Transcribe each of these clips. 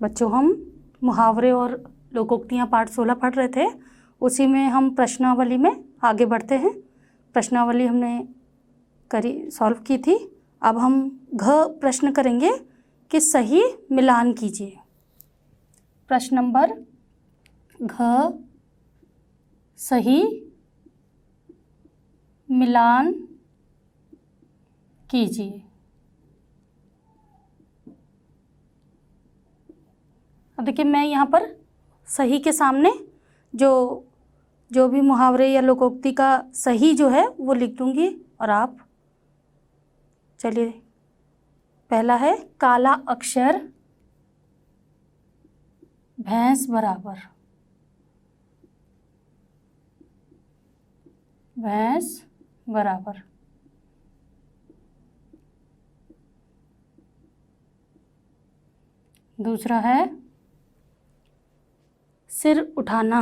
बच्चों, हम मुहावरे और लोकोक्तियाँ पाठ 16 पढ़ रहे थे। उसी में हम प्रश्नावली में आगे बढ़ते हैं। प्रश्नावली हमने सॉल्व की थी। अब हम घ प्रश्न करेंगे कि सही मिलान कीजिए। प्रश्न नंबर घ, सही मिलान कीजिए। अब देखिए, मैं यहाँ पर सही के सामने जो भी मुहावरे या लोकोक्ति का सही जो है वो लिख दूंगी और आप चलिए। पहला है काला अक्षर भैंस बराबर। भैंस बराबर। दूसरा है सिर उठाना।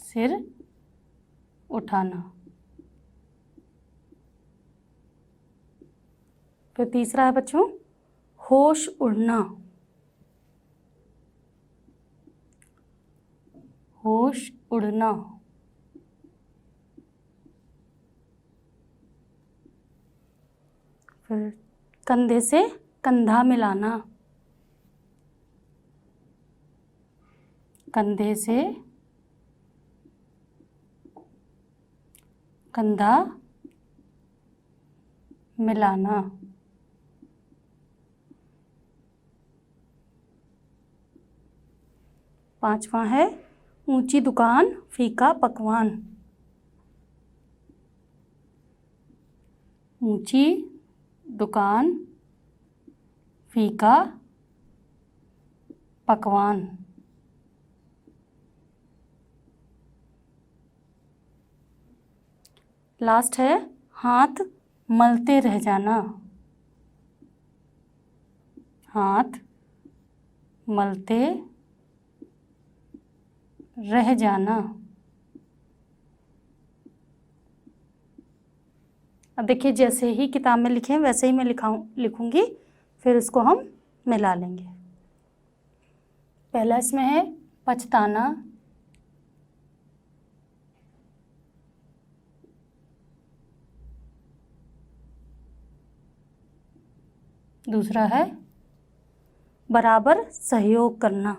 सिर उठाना। फिर तीसरा है बच्चों होश उड़ना। होश उड़ना। फिर कंधे से कंधा मिलाना। कंधे से कंधा मिलाना। पांचवा है ऊंची दुकान फीका पकवान। ऊंची दुकान फीका पकवान। लास्ट है हाथ मलते रह जाना। हाथ मलते रह जाना। अब देखिए, जैसे ही किताब में लिखे वैसे ही मैं लिखूंगी, फिर इसको हम मिला लेंगे। पहला इसमें है पछताना। दूसरा है बराबर सहयोग करना।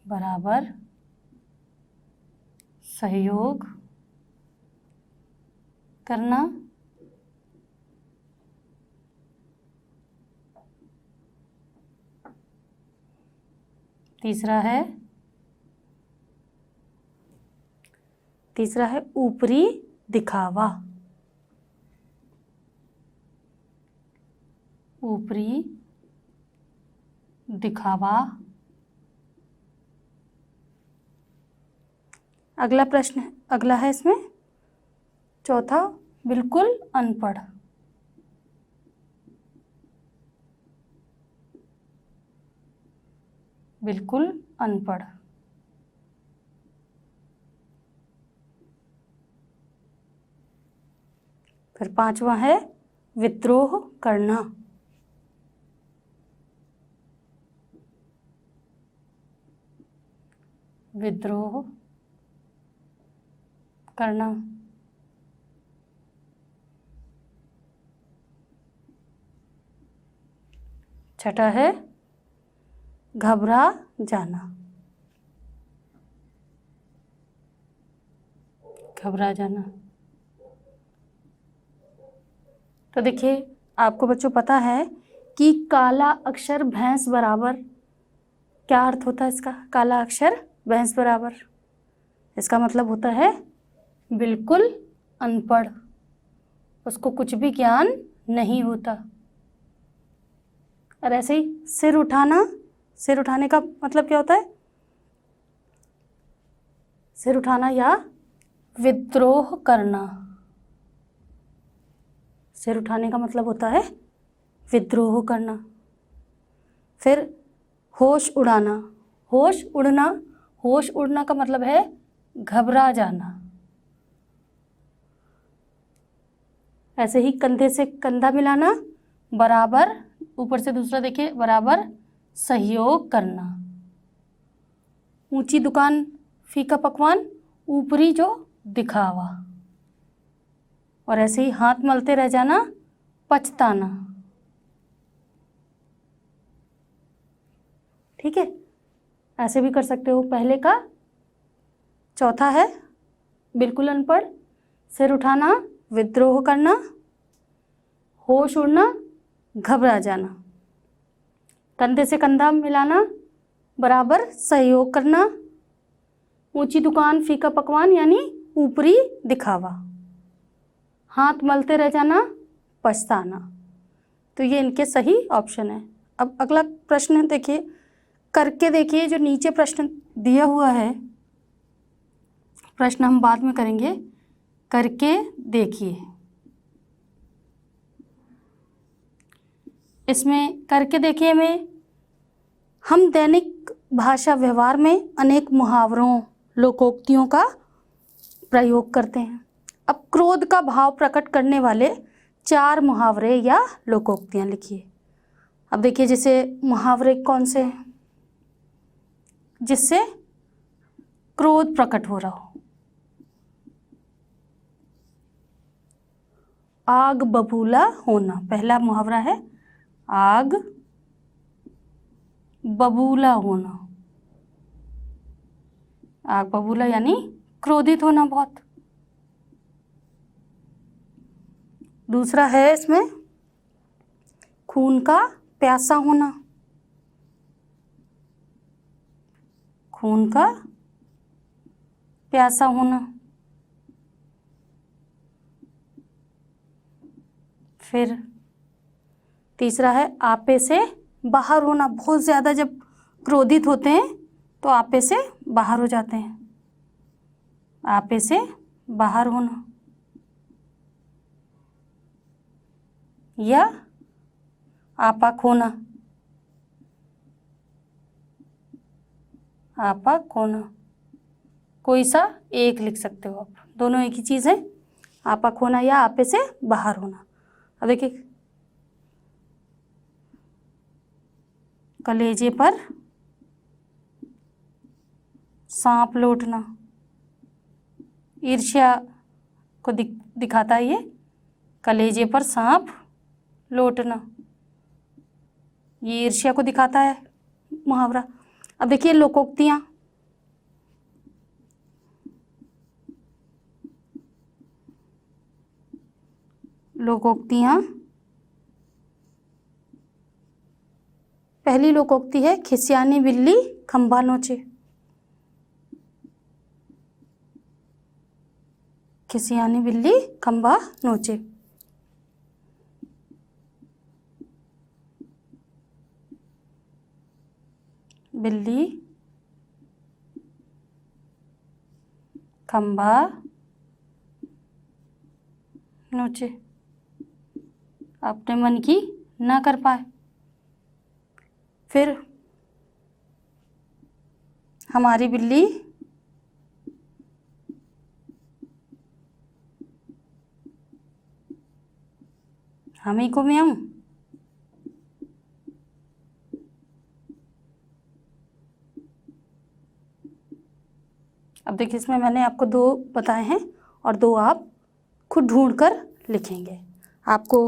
बराबर सहयोग करना। तीसरा है ऊपरी दिखावा। ऊपरी दिखावा। अगला है इसमें चौथा बिल्कुल अनपढ़। बिल्कुल अनपढ़। फिर पांचवा है विद्रोह करना। विद्रोह करना। छठा है घबरा जाना। घबरा जाना। तो देखिए, आपको बच्चों पता है कि काला अक्षर भैंस बराबर क्या अर्थ होता है इसका? काला अक्षर भैंस बराबर, इसका मतलब होता है बिल्कुल अनपढ़, उसको कुछ भी ज्ञान नहीं होता। और ऐसे ही सिर उठाना, सिर उठाने का मतलब क्या होता है? सिर उठाना या विद्रोह करना। सिर उठाने का मतलब होता है विद्रोह करना। फिर होश उड़ाना। होश उड़ना, होश उड़ना का मतलब है घबरा जाना। ऐसे ही कंधे से कंधा मिलाना, बराबर, ऊपर से दूसरा देखिए, बराबर सहयोग करना। ऊंची दुकान फीका पकवान, ऊपरी जो दिखावा। और ऐसे ही हाथ मलते रह जाना, पछताना। ठीक है, ऐसे भी कर सकते हो पहले का। चौथा है बिल्कुल अनपढ़, सिर उठाना, विद्रोह करना, होश उड़ना, घबरा जाना। कंधे से कंधा मिलाना, बराबर सहयोग करना। ऊंची दुकान फीका पकवान यानी ऊपरी दिखावा। हाथ मलते रह जाना, पछताना। तो ये इनके सही ऑप्शन है। अब अगला प्रश्न देखिए, करके देखिए। जो नीचे प्रश्न दिया हुआ है, प्रश्न हम बाद में करेंगे। करके देखिए, इसमें करके देखिए में हम दैनिक भाषा व्यवहार में अनेक मुहावरों, लोकोक्तियों का प्रयोग करते हैं। अब क्रोध का भाव प्रकट करने वाले 4 मुहावरे या लोकोक्तियाँ लिखिए। अब देखिए, जैसे मुहावरे कौन से हैं जिससे क्रोध प्रकट हो रहा हो। आग बबूला होना, पहला मुहावरा है आग बबूला होना। आग बबूला यानी क्रोधित होना बहुत। दूसरा है इसमें खून का प्यासा होना। खून का प्यासा होना। फिर तीसरा है आपे से बाहर होना। बहुत ज़्यादा जब क्रोधित होते हैं तो आपे से बाहर हो जाते हैं। आपे से बाहर होना या आपा खोना। आपा खोना, कोई सा एक लिख सकते हो आप, दोनों एक ही चीज़ है। आपा खोना या आपे से बाहर होना। अब देखिए, कलेजे पर सांप लौटना, ईर्ष्या को दिखाता है ये। कलेजे पर सांप लौटना, ये ईर्ष्या को दिखाता है मुहावरा। अब देखिए लोकोक्तियाँ। लोकोक्तियाँ, पहली लोकोक्ति है खिसियानी बिल्ली खंभा नोचे। खिसियानी बिल्ली खंभा नोचे। बिल्ली खंभा नोचे, अपने मन की ना कर पाए। फिर हमारी बिल्ली हम ही को म्याऊं। अब देखिए, इसमें मैंने आपको 2 बताए हैं और 2 आप खुद ढूंढ कर लिखेंगे। आपको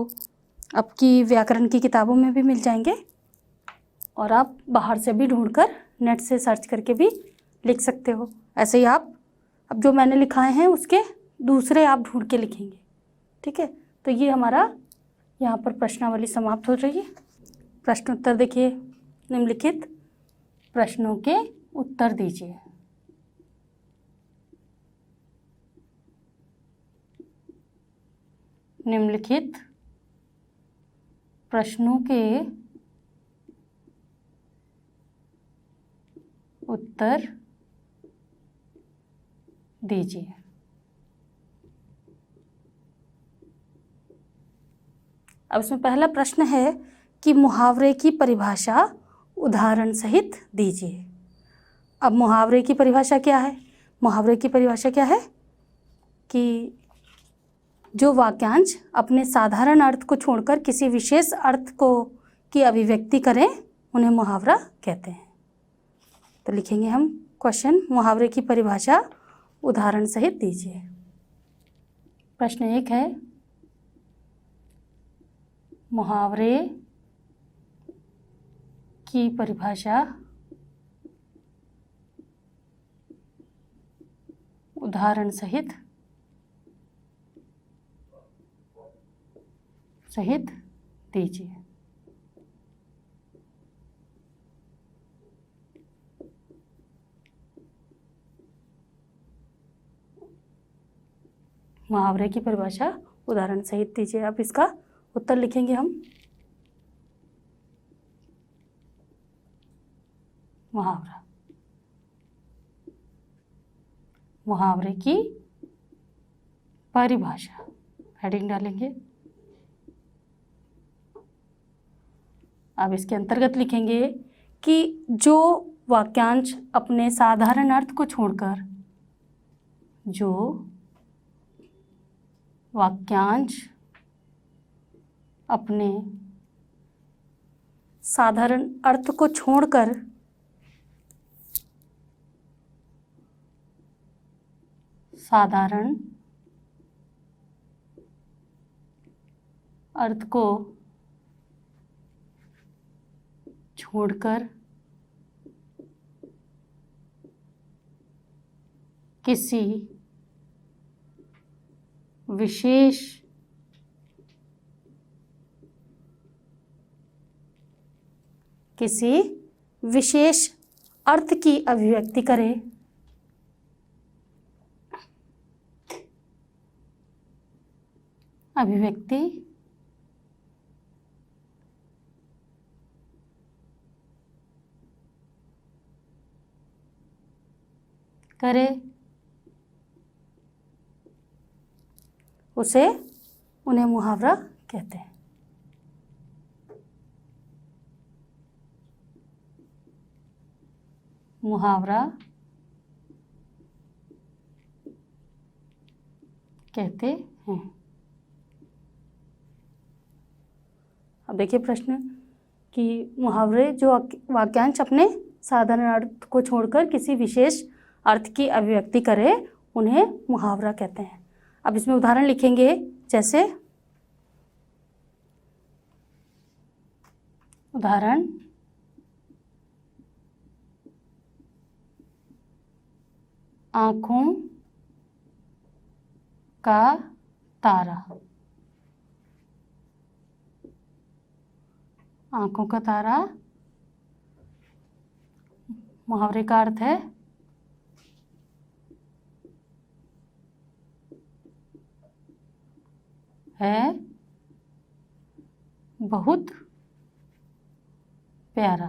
आपकी व्याकरण की किताबों में भी मिल जाएंगे और आप बाहर से भी ढूंढकर नेट से सर्च करके भी लिख सकते हो। ऐसे ही आप अब जो मैंने लिखाए हैं उसके दूसरे आप ढूंढ के लिखेंगे। ठीक है, तो ये हमारा यहाँ पर प्रश्नावली समाप्त हो रही है। प्रश्न उत्तर देखिए, निम्नलिखित प्रश्नों के उत्तर दीजिए। निम्नलिखित प्रश्नों के उत्तर दीजिए। अब इसमें पहला प्रश्न है कि मुहावरे की परिभाषा उदाहरण सहित दीजिए। अब मुहावरे की परिभाषा क्या है? मुहावरे की परिभाषा क्या है कि जो वाक्यांश अपने साधारण अर्थ को छोड़कर किसी विशेष अर्थ को की अभिव्यक्ति करें उन्हें मुहावरा कहते हैं। तो लिखेंगे हम क्वेश्चन, मुहावरे की परिभाषा उदाहरण सहित दीजिए। प्रश्न 1 है, मुहावरे की परिभाषा उदाहरण सहित दीजिए। मुहावरे की परिभाषा उदाहरण सहित दीजिए। अब इसका उत्तर लिखेंगे हम। मुहावरा, मुहावरे की परिभाषा, हेडिंग डालेंगे। अब इसके अंतर्गत लिखेंगे कि जो वाक्यांश अपने साधारण अर्थ को छोड़कर, जो वाक्यांश अपने साधारण अर्थ को छोड़कर साधारण अर्थ को छोड़कर किसी विशेष अर्थ की अभिव्यक्ति करे, उन्हें मुहावरा कहते हैं। मुहावरा कहते हैं। अब देखिए प्रश्न कि मुहावरे जो वाक्यांश अपने साधारण अर्थ को छोड़कर किसी विशेष अर्थ की अभिव्यक्ति करे उन्हें मुहावरा कहते हैं। अब इसमें उदाहरण लिखेंगे, जैसे उदाहरण, आँखों का तारा। आँखों का तारा मुहावरे का अर्थ है बहुत प्यारा।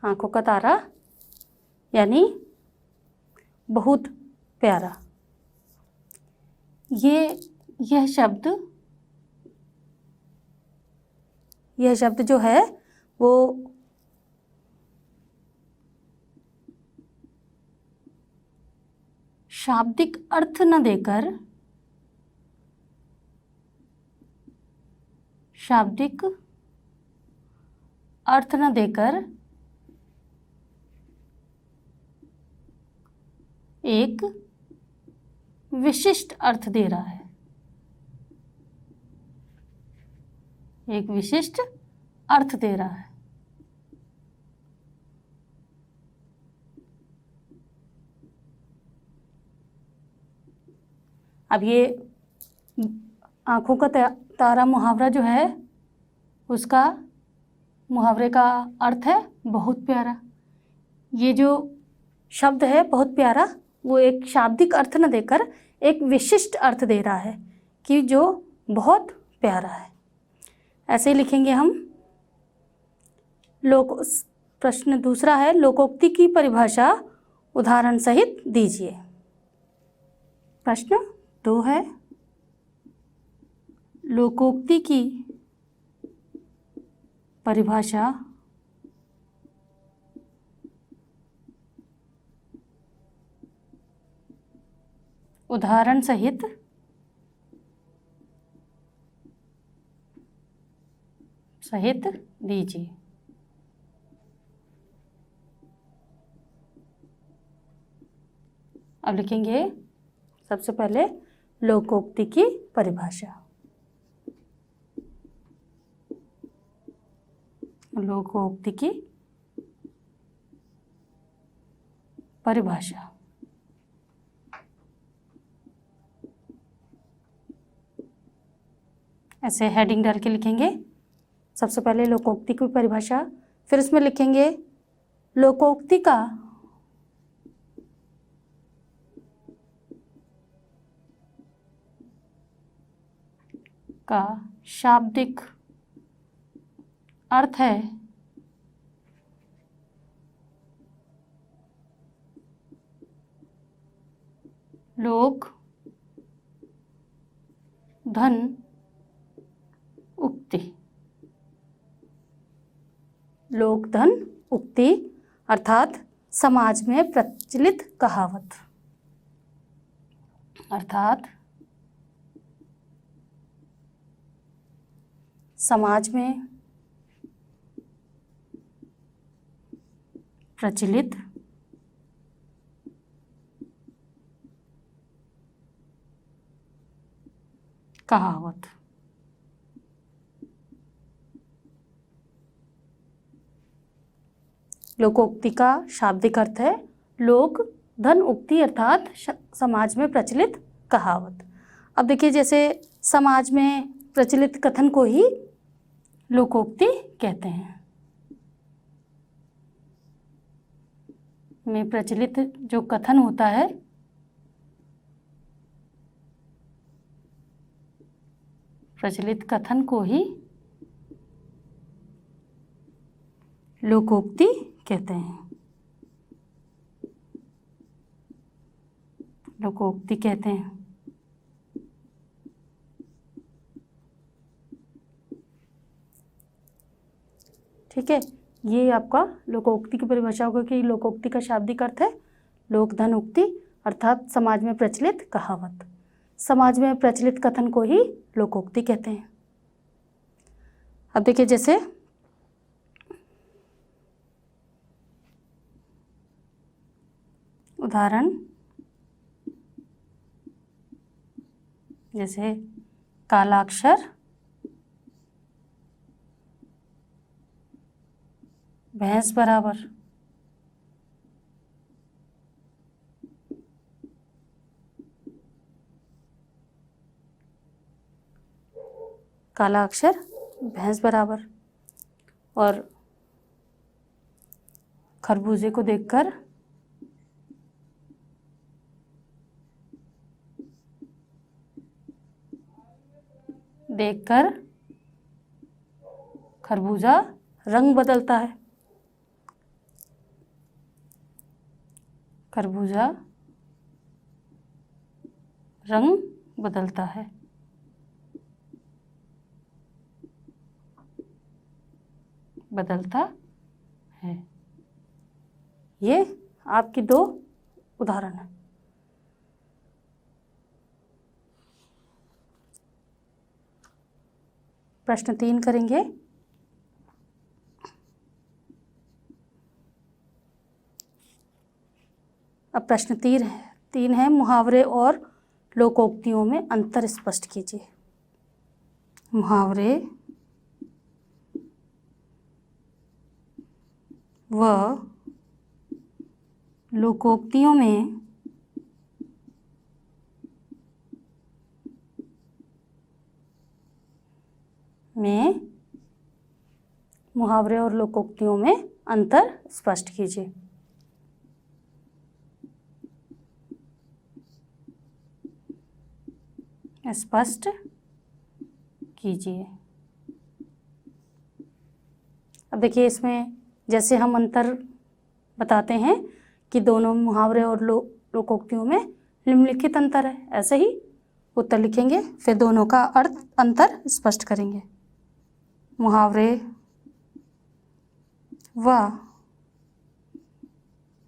आँखों का तारा यानी बहुत प्यारा। यह शब्द जो है वो शाब्दिक अर्थ न देकर एक विशिष्ट अर्थ दे रहा है, एक विशिष्ट अर्थ दे रहा है। अब ये आँखों का तारा मुहावरा जो है उसका मुहावरे का अर्थ है बहुत प्यारा। ये जो शब्द है बहुत प्यारा, वो एक शाब्दिक अर्थ न देकर एक विशिष्ट अर्थ दे रहा है कि जो बहुत प्यारा है। ऐसे ही लिखेंगे हम। प्रश्न दूसरा है, लोकोक्ति की परिभाषा उदाहरण सहित दीजिए। प्रश्न 2 है, लोकोक्ति की परिभाषा उदाहरण सहित दीजिए। अब लिखेंगे सबसे पहले लोकोक्ति की परिभाषा। लोकोक्ति की परिभाषा। ऐसे हेडिंग डाल के लिखेंगे सबसे पहले लोकोक्ति की परिभाषा, फिर उसमें लिखेंगे लोकोक्ति का शाब्दिक अर्थ है लोक धन उक्ति। लोक धन उक्ति अर्थात समाज में प्रचलित कहावत, अर्थात समाज में प्रचलित कहावत। लोकोक्ति का शाब्दिक अर्थ है लोक धन उक्ति अर्थात समाज में प्रचलित कहावत। अब देखिए जैसे समाज में प्रचलित कथन को ही लोकोक्ति कहते हैं। में प्रचलित जो कथन होता है प्रचलित कथन को ही लोकोक्ति कहते हैं। लोकोक्ति कहते हैं। ठीक है, ये आपका लोकोक्ति की परिभाषा होगा कि लोकोक्ति का शाब्दिक अर्थ है लोक धन उक्ति अर्थात समाज में प्रचलित कहावत। समाज में प्रचलित कथन को ही लोकोक्ति कहते हैं। अब देखिए जैसे उदाहरण जैसे कालाक्षर भैंस बराबर। काला अक्षर भैंस बराबर। और खरबूजे को देखकर खरबूजा रंग बदलता है। खरबूजा रंग बदलता है। ये आपकी दो उदाहरण है। प्रश्न 3 करेंगे। अब प्रश्न 3 है मुहावरे और लोकोक्तियों में अंतर स्पष्ट कीजिए। मुहावरे व लोकोक्तियों में मुहावरे और लोकोक्तियों में अंतर स्पष्ट कीजिए। स्पष्ट कीजिए। अब देखिए इसमें जैसे हम अंतर बताते हैं कि दोनों मुहावरे और लोकोक्तियों में निम्नलिखित अंतर है, ऐसे ही उत्तर लिखेंगे फिर दोनों का अर्थ अंतर स्पष्ट करेंगे। मुहावरे व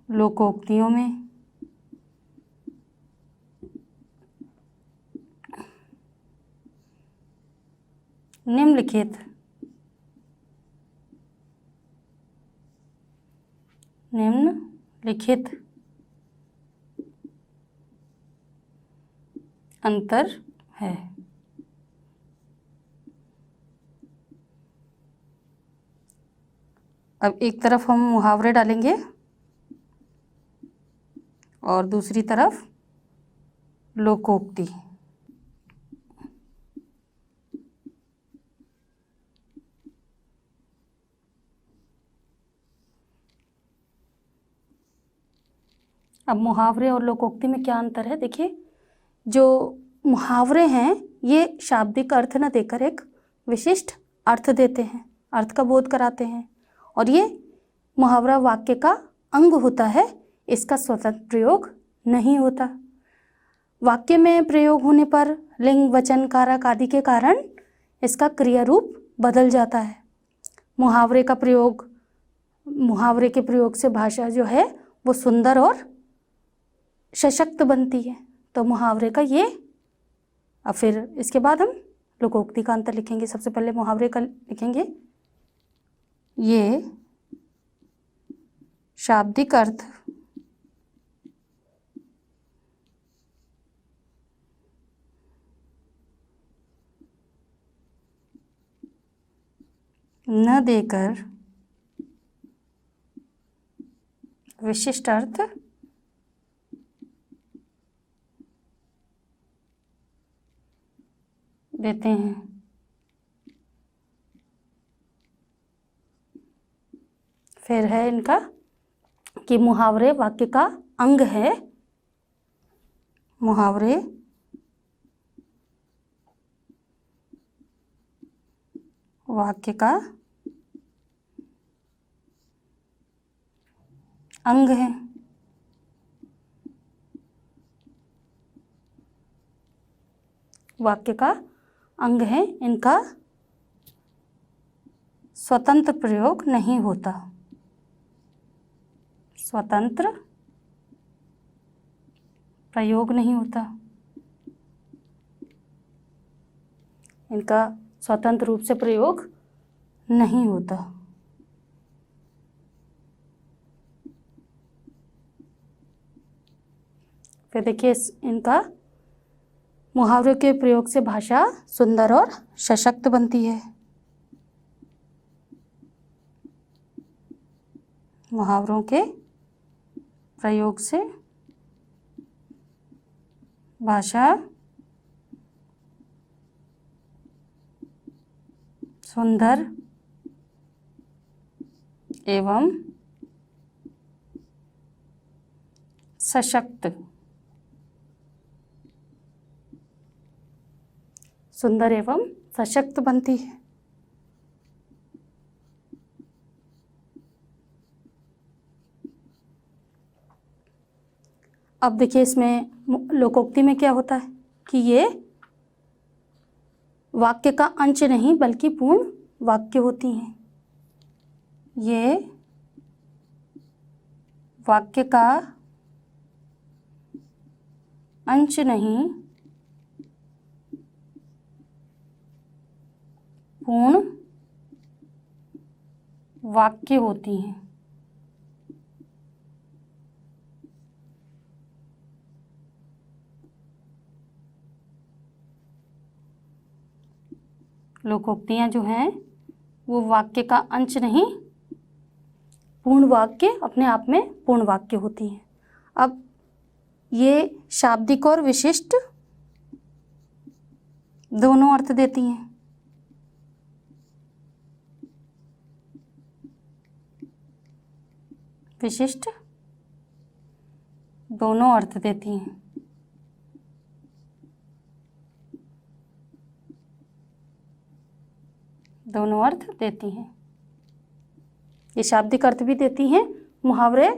लोकोक्तियों में निम्नलिखित अंतर है। अब एक तरफ हम मुहावरे डालेंगे और दूसरी तरफ लोकोक्ति। अब मुहावरे और लोकोक्ति में क्या अंतर है? देखिए, जो मुहावरे हैं ये शाब्दिक अर्थ न देकर एक विशिष्ट अर्थ देते हैं, अर्थ का बोध कराते हैं, और ये मुहावरा वाक्य का अंग होता है, इसका स्वतंत्र प्रयोग नहीं होता। वाक्य में प्रयोग होने पर लिंग, वचन, कारक आदि के कारण इसका क्रिया रूप बदल जाता है। मुहावरे के प्रयोग से भाषा जो है वो सुंदर और सशक्त बनती है। तो मुहावरे का ये, अब फिर इसके बाद हम लोकोक्ति का अंतर लिखेंगे। सबसे पहले मुहावरे का लिखेंगे, ये शाब्दिक अर्थ न देकर विशिष्ट अर्थ देते हैं। फिर है इनका कि मुहावरे वाक्य का अंग है। मुहावरे वाक्य का अंग है। वाक्य का अंग है, इनका स्वतंत्र प्रयोग नहीं होता। स्वतंत्र प्रयोग नहीं होता, इनका स्वतंत्र रूप से प्रयोग नहीं होता। फिर देखिए, इनका मुहावरों के प्रयोग से भाषा सुंदर और सशक्त बनती है। मुहावरों के प्रयोग से भाषा सुंदर एवं सशक्त, सुंदर एवं सशक्त बनती है। अब देखिए, इसमें लोकोक्ति में क्या होता है कि ये वाक्य का अंश नहीं बल्कि पूर्ण वाक्य होती हैं। ये वाक्य का अंश नहीं पूर्ण वाक्य होती हैं। लोकोक्तियां जो हैं वो वाक्य का अंश नहीं, पूर्ण वाक्य, अपने आप में पूर्ण वाक्य होती हैं। अब ये शाब्दिक और विशिष्ट दोनों अर्थ देती हैं। विशिष्ट दोनों अर्थ देती हैं। दोनों अर्थ देती हैं। ये शाब्दिक अर्थ भी देती हैं, मुहावरे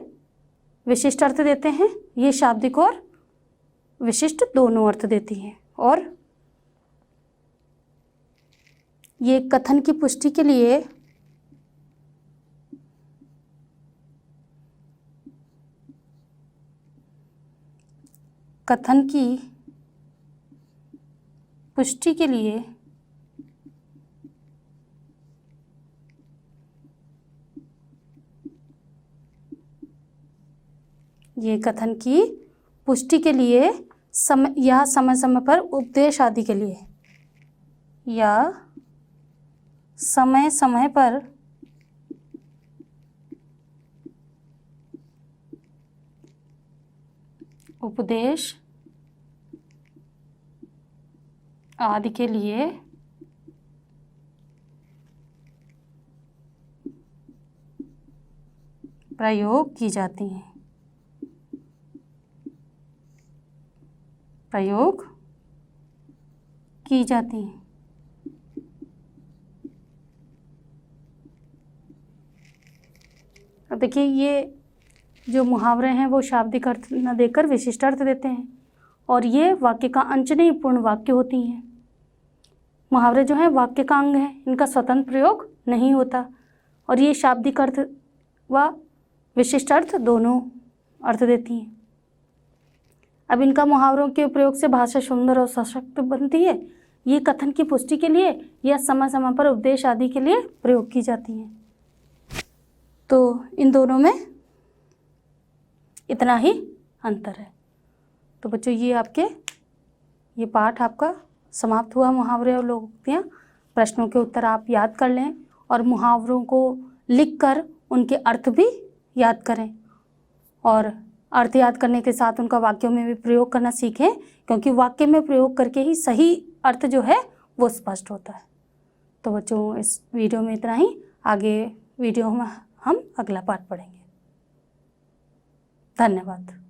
विशिष्ट अर्थ देते हैं। ये शाब्दिक और विशिष्ट दोनों अर्थ देती हैं। और ये कथन की पुष्टि के लिए ये कथन की पुष्टि के लिए समय समय पर उपदेश आदि के लिए, या समय समय पर उपदेश आदि के लिए प्रयोग की जाती हैं। प्रयोग की जाती हैं। अब देखिए, ये जो मुहावरे हैं वो शाब्दिक अर्थ न देकर विशिष्ट अर्थ देते हैं, और ये वाक्य का अंश नहीं पूर्ण वाक्य होती हैं। मुहावरे जो हैं वाक्य का अंग है, इनका स्वतंत्र प्रयोग नहीं होता, और ये शाब्दिक अर्थ व विशिष्ट अर्थ दोनों अर्थ देती हैं। अब इनका मुहावरों के प्रयोग से भाषा सुंदर और सशक्त बनती है। ये कथन की पुष्टि के लिए या समय समय पर उपदेश आदि के लिए प्रयोग की जाती हैं। तो इन दोनों में इतना ही अंतर है। तो बच्चों, ये पाठ आपका समाप्त हुआ, मुहावरे और लोकोक्तियाँ। प्रश्नों के उत्तर आप याद कर लें और मुहावरों को लिखकर उनके अर्थ भी याद करें, और अर्थ याद करने के साथ उनका वाक्यों में भी प्रयोग करना सीखें, क्योंकि वाक्य में प्रयोग करके ही सही अर्थ जो है वो स्पष्ट होता है। तो बच्चों, इस वीडियो में इतना ही। आगे वीडियो में हम अगला पाठ पढ़ेंगे। धन्यवाद।